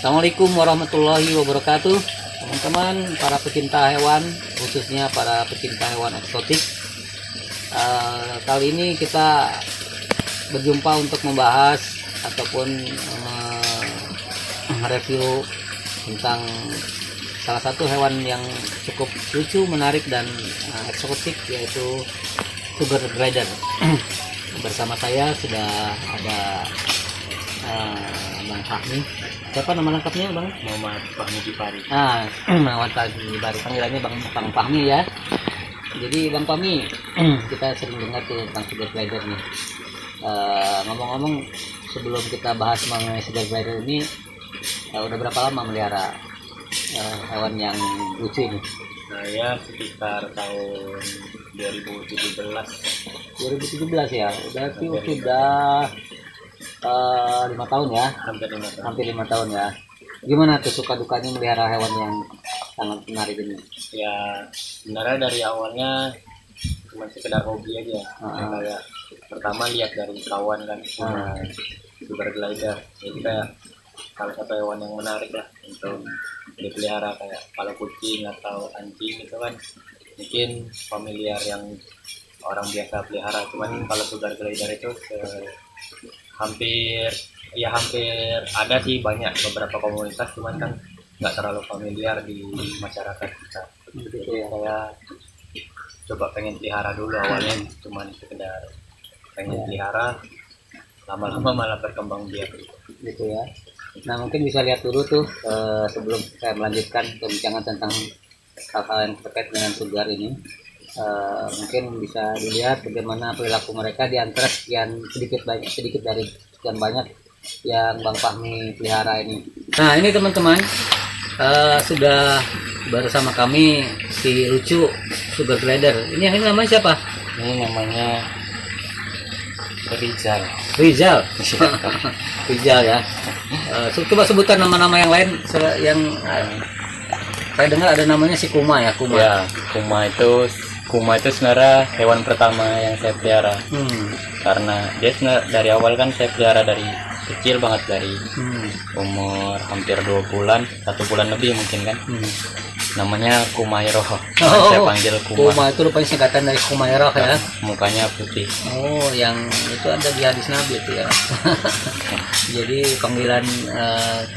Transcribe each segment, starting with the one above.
Assalamualaikum warahmatullahi wabarakatuh, teman-teman para pecinta hewan, khususnya para pecinta hewan eksotik. Kali ini kita berjumpa untuk membahas ataupun mereview tentang salah satu hewan yang cukup lucu, menarik dan eksotik, yaitu sugar glider. Bersama saya sudah ada Bang Fahmi. Siapa nama lengkapnya, Bang? Muhammad Fahmi Gifari. Muhammad Fahmi Gifari, panggilannya Bang Fahmi ya. Jadi Bang Fahmi, kita sering dengar tuh tentang sugar glider nih. Ngomong-ngomong, sebelum kita bahas mengenai sugar glider ini, udah berapa lama melihara hewan yang lucu ini? Saya sekitar tahun 2017. 2017 ya, berarti sudah 5 tahun ya, hampir 5 tahun ya. Gimana tuh suka dukanya melihara hewan yang sangat menarik ini? Ya sebenarnya dari awalnya cuma sekedar hobi aja. Kayak pertama lihat dari kawan kan, sugar glider. Jadi kayak salah satu hewan yang menarik lah untuk dipelihara. Kayak kalau kucing atau anjing itu kan mungkin familiar yang orang biasa pelihara. Cuman kalau sugar glider itu hampir ada sih, banyak beberapa komunitas, cuman kan nggak terlalu familiar di masyarakat kita. Jadi saya coba pengen pelihara dulu, awalnya cuman sekedar pengen pelihara, lama-lama malah berkembang biak gitu ya. Nah, mungkin bisa lihat dulu tuh sebelum saya melanjutkan perbincangan tentang hal-hal yang terkait dengan sugar ini. Mungkin bisa dilihat bagaimana perilaku mereka di antara sedikit dari sekian banyak yang Bang Fahmi pelihara ini. Nah, ini teman-teman, sudah bersama kami si lucu sugar glider. Ini namanya siapa? Ini namanya Rizal. Rizal ya. Coba sebutkan nama-nama yang lain yang saya dengar ada namanya si Kuma ya. Ya, Kuma itu sebenarnya hewan pertama yang saya pelihara. Karena dia dari awal kan saya pelihara dari kecil banget, dari umur hampir 2 bulan, 1 bulan lebih mungkin kan. Namanya Kumairo. Saya panggil Kuma. Kuma itu rupanya singkatan dari Kumairo ya. Mukanya putih. Oh, yang itu ada di hadis Nabi itu ya. Jadi panggilan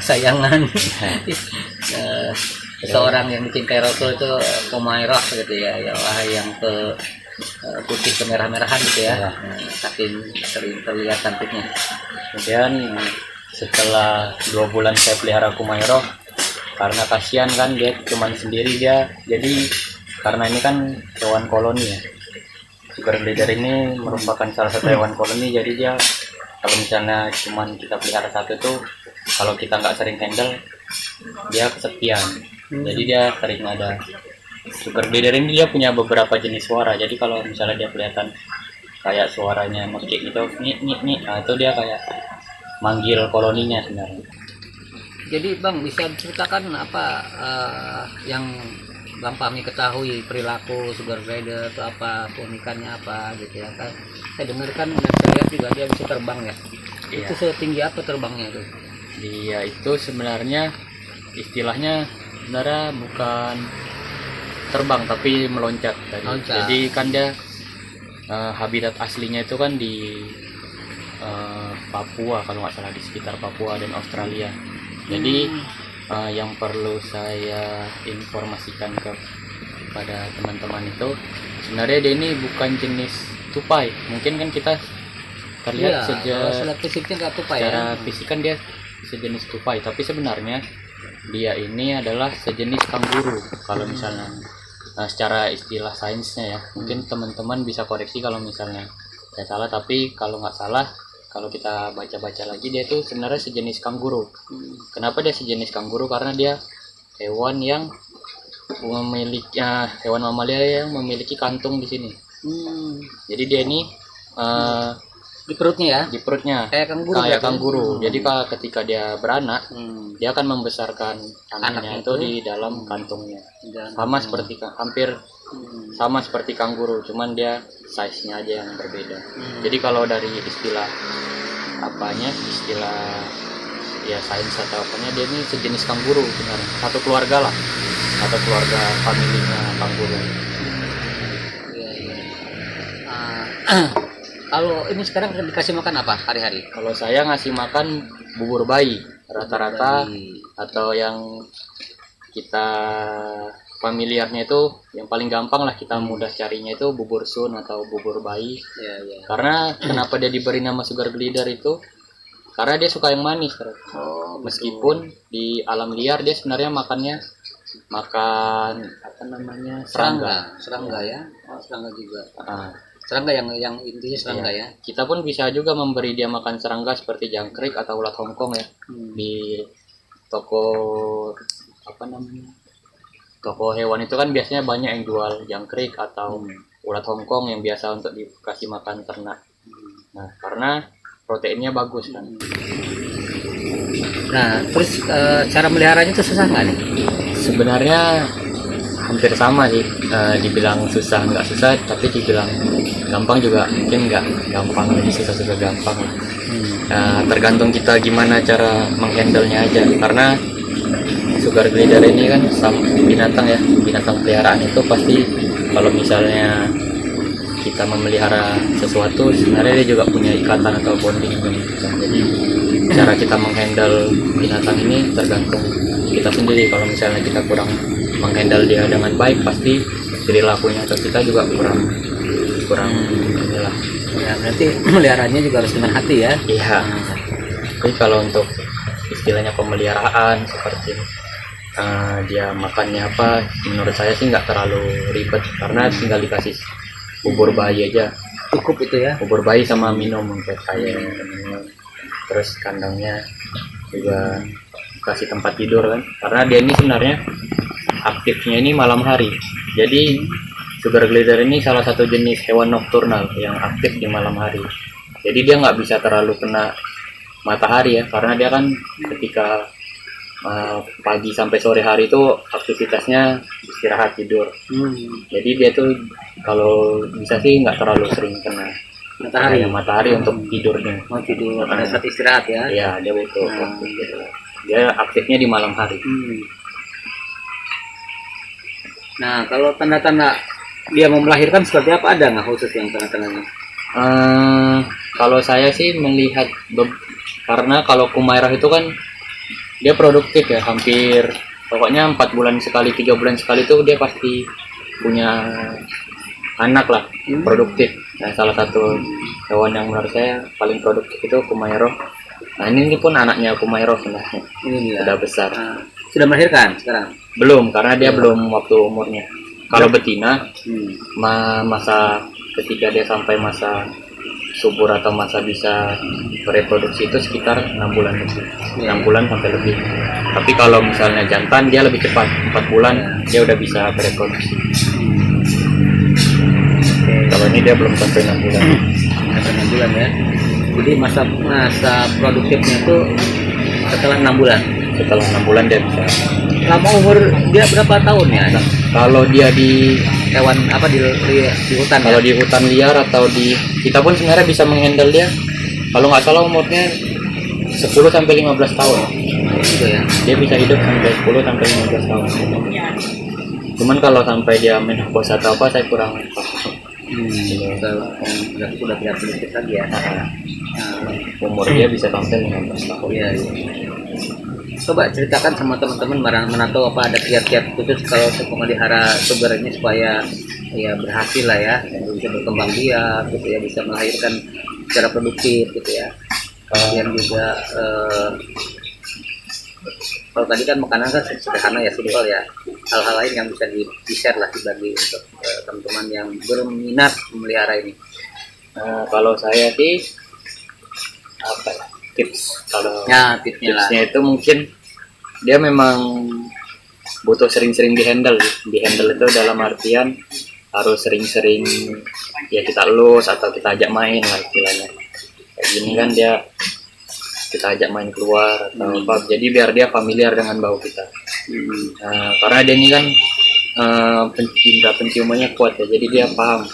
kesayangan seorang yang dicintai Rasul itu Kumairo gitu ya. Ya, yang putih kemerah-merahan gitu ya. Saking sering terlihat cantiknya. Kemudian setelah 2 bulan saya pelihara Kumairo, karena kasihan kan dia cuman sendiri dia, jadi karena ini kan hewan koloni ya, sugar glider ini merupakan salah satu hewan koloni. Jadi dia kalau misalnya cuman kita pelihara satu tuh, kalau kita nggak sering handle dia kesepian. Jadi dia sering ada, sugar glider ini dia punya beberapa jenis suara. Jadi kalau misalnya dia kelihatan kayak suaranya mekik gitu, nih, nah itu dia kayak manggil koloninya sebenarnya. Jadi Bang, bisa ceritakan apa yang Bang Fahmi ketahui perilaku sugar glider atau apa, keunikannya apa gitu ya kan? Saya dengarkan dan saya lihat juga dia bisa terbang ya. Iya. Itu setinggi apa terbangnya itu? Dia itu sebenarnya istilahnya sebenarnya bukan terbang tapi meloncat tadi. Jadi kan dia habitat aslinya itu kan di Papua kalau nggak salah, di sekitar Papua dan Australia. Jadi yang perlu saya informasikan kepada teman-teman itu, sebenarnya dia ini bukan jenis tupai. Mungkin kan kita terlihat secara fisik kan dia sejenis tupai, tapi sebenarnya dia ini adalah sejenis kanguru. Kalau misalnya secara istilah sainsnya ya, mungkin teman-teman bisa koreksi kalau misalnya saya salah, tapi kalau nggak salah, kalau kita baca-baca lagi, dia itu sebenarnya sejenis kanguru. Kenapa dia sejenis kanguru? Karena dia hewan yang memiliki hewan mamalia yang memiliki kantung di sini. Jadi dia ini di perutnya ya? Di perutnya kayak kanguru. Kanguru. Jadi ketika dia beranak, dia akan membesarkan anaknya itu di dalam kantungnya. Sama seperti hampir sama seperti kanguru, cuman dia size-nya aja yang berbeda. Jadi kalau dari istilah ya sains atau apanya, dia ini sejenis kanguru sebenarnya, satu keluarga lah, atau keluarga familinya kanguru. Iya, iya. Kalau ini sekarang dikasih makan apa hari-hari? Kalau saya ngasih makan bubur bayi rata-rata, atau yang kita familiarnya itu yang paling gampang lah, kita mudah carinya itu bubur sun atau bubur bayi. Iya, iya. Karena kenapa dia diberi nama sugar glider itu, karena dia suka yang manis. Oh, Meskipun di alam liar dia sebenarnya makan apa namanya, serangga. Serangga ya. Oh, serangga juga. Ah, Serangga yang intinya serangga ya. kita pun bisa juga memberi dia makan serangga seperti jangkrik atau ulat Hongkong ya. Di toko apa namanya, toko hewan itu kan biasanya banyak yang jual jangkrik atau ulat Hongkong yang biasa untuk dikasih makan ternak. Nah, karena proteinnya bagus kan. Nah, terus cara meliharanya itu susah nggak nih? Sebenarnya hampir sama sih, dibilang susah nggak susah, tapi dibilang gampang juga mungkin nggak gampang, lebih susah gampang. Tergantung kita gimana cara menghandle-nya aja, karena sugar glider ini kan binatang ya, binatang peliharaan itu pasti kalau misalnya kita memelihara sesuatu, sebenarnya dia juga punya ikatan atau bonding dengan kita. Jadi cara kita menghandle binatang ini tergantung kita sendiri. Kalau misalnya kita kurang menghandle dia dengan baik, pasti perilakunya atau kita juga kurang inilah. Ya, berarti meliharanya juga harus dengan hati ya. Iya. Tapi kalau untuk istilahnya pemeliharaan seperti dia makannya apa, menurut saya sih nggak terlalu ribet, karena tinggal dikasih bubur bayi aja Cukup itu ya. bubur bayi sama minum untuk saya. Terus kandangnya juga kasih tempat tidur kan, karena dia ini sebenarnya aktifnya ini malam hari. Jadi sugar glider ini salah satu jenis hewan nokturnal yang aktif di malam hari. Jadi dia nggak bisa terlalu kena matahari ya, karena dia kan ketika pagi sampai sore hari itu aktivitasnya istirahat tidur. Jadi dia tuh kalau bisa sih nggak terlalu sering kena matahari untuk tidurnya. Mau tidur pada saat istirahat ya. Iya, dia butuh waktu istirahat. Dia aktifnya di malam hari. Nah, kalau tanda-tanda dia mau melahirkan seperti apa, ada nggak khusus yang tanda-tandanya? Kalau saya sih melihat karena kalau Kumairah itu kan dia produktif ya, hampir pokoknya 4 bulan sekali, 3 bulan sekali itu dia pasti punya anak lah, produktif. Nah, salah satu hewan yang menurut saya paling produktif itu Kumairah. Nah, ini pun anaknya Kumairah sebenarnya. Ini dia. Sudah besar. Sudah melahirkan sekarang? Belum, karena dia belum waktu umurnya. Kalau betina, masa ketika dia sampai masa subur atau masa bisa bereproduksi itu sekitar 6 bulan lebih. 6 bulan sampai lebih. Tapi kalau misalnya jantan dia lebih cepat, 4 bulan dia udah bisa bereproduksi. Kalau ini dia belum sampai 6 bulan. Sampai 6 bulan ya. Jadi masa produktifnya itu setelah 6 bulan. Setelah 6 bulan dia bisa. Lama umur dia berapa tahun ya? Kalau dia di Hewan apa di hutan? Kalau ya? di hutan liar atau kita pun sebenarnya bisa menghandle dia. Kalau nggak salah umurnya 10 sampai 15 tahun. Gitu ya. Dia bisa hidup sampai 10 sampai 15 tahun. Cuman kalau sampai dia menopause atau apa saya kurang paham. Udah tidak sedikit lagi ya. Umur dia bisa sampai 15 tahun. Iya. Coba ceritakan sama teman-teman mana tahu apa ada kiat-kiat khusus kalau untuk memelihara sugar ini supaya ya berhasil lah ya, bisa berkembang biak gitu ya, bisa melahirkan secara produktif gitu ya. Kemudian juga kalau tadi kan makanan kan sederhana ya, simpel ya. Hal-hal lain yang bisa di-share lah, dibagi untuk teman-teman yang berminat memelihara ini. Kalau saya sih apa ya, tips kalau tipsnya itu mungkin dia memang butuh sering-sering dihandle itu dalam artian harus sering-sering ya kita elus atau kita ajak main lah istilahnya. Kayak gini kan dia kita ajak main keluar atau apa, jadi biar dia familiar dengan bau kita. Karena dia ini kan indera penciumannya kuat ya, jadi dia paham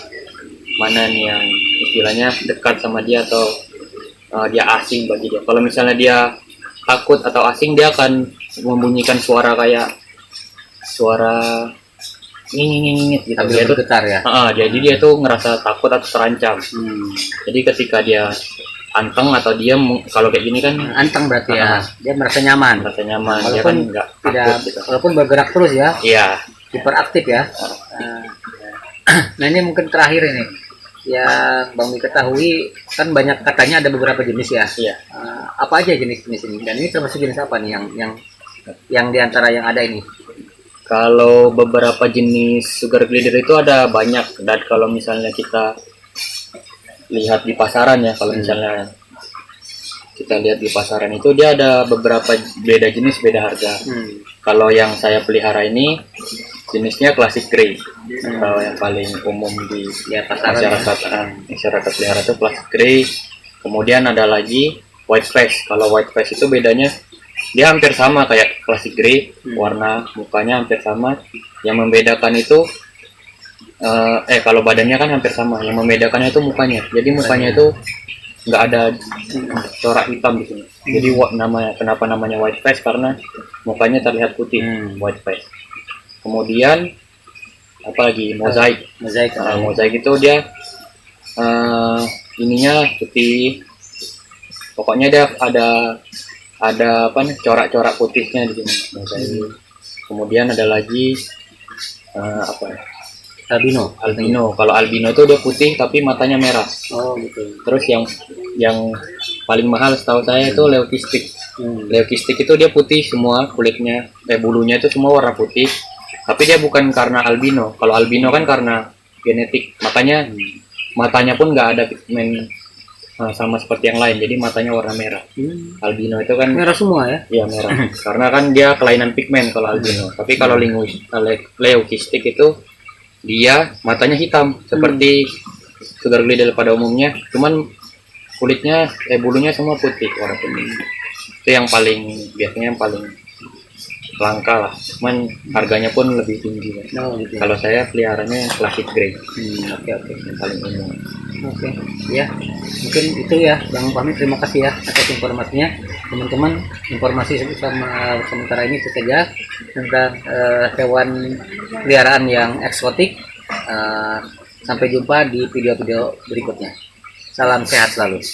mana nih yang istilahnya dekat sama dia atau dia asing bagi dia. Kalau misalnya dia takut atau asing, dia akan membunyikan suara kayak suara ngingit gitu. Sambil Dia tuh bergetar ya. jadi dia tuh ngerasa takut atau terancam. Jadi ketika dia anteng atau diam, kalau kayak gini kan Anteng berarti ya. Dia merasa nyaman. merasa nyaman, dia Walaupun kan nggak tidak, takut gitu. walaupun bergerak terus ya, Iya. hiperaktif ya. Nah ini mungkin terakhir ini yang Bang Mi ketahui, kan banyak katanya ada beberapa jenis ya. Iya. Apa aja jenis-jenis ini? Dan ini termasuk jenis apa nih yang diantara yang ada ini? Kalau beberapa jenis sugar glider itu ada banyak, dan kalau misalnya kita lihat di pasaran ya, kalau misalnya kita lihat di pasaran itu dia ada beberapa beda jenis, beda harga. Kalau yang saya pelihara ini jenisnya classic grey, atau yang paling umum di masyarakat pelihara itu classic grey. Kemudian ada lagi white face. Kalau white face itu bedanya dia hampir sama kayak classic grey, warna mukanya hampir sama. Yang membedakan itu kalau badannya kan hampir sama, yang membedakannya itu mukanya. Jadi mukanya itu nggak ada corak hitam di sini. Jadi kenapa namanya white face, karena mukanya terlihat putih, white face. Kemudian apalagi mozaik. Mozaik itu dia ininya putih. Pokoknya dia ada apa nih, corak-corak putihnya di sini, mozaik. Kemudian ada lagi Albino. Kalau albino itu dia putih tapi matanya merah. Oh gitu. Terus yang paling mahal setahu saya itu leukistik. Leukistik itu dia putih semua kulitnya, bulunya itu semua warna putih. Tapi dia bukan karena albino. Kalau albino kan karena genetik, makanya matanya pun nggak ada pigmen sama seperti yang lain. Jadi matanya warna merah. Albino itu kan Merah semua ya? Iya merah. Karena kan dia kelainan pigmen kalau albino. Tapi kalau leukistik itu dia matanya hitam seperti sugar glider pada umumnya, cuman kulitnya bulunya semua putih, warna putih. Itu yang biasanya yang paling langka lah, cuman harganya pun lebih tinggi. Gitu. Kalau saya peliharanya classic grey. Oke. Yang paling umum. Oke, ya mungkin itu ya Bang Fahmi, terima kasih ya atas informasinya. Teman-teman, informasi sementara ini itu saja tentang hewan peliharaan yang eksotik. Sampai jumpa di video-video berikutnya. Salam sehat selalu.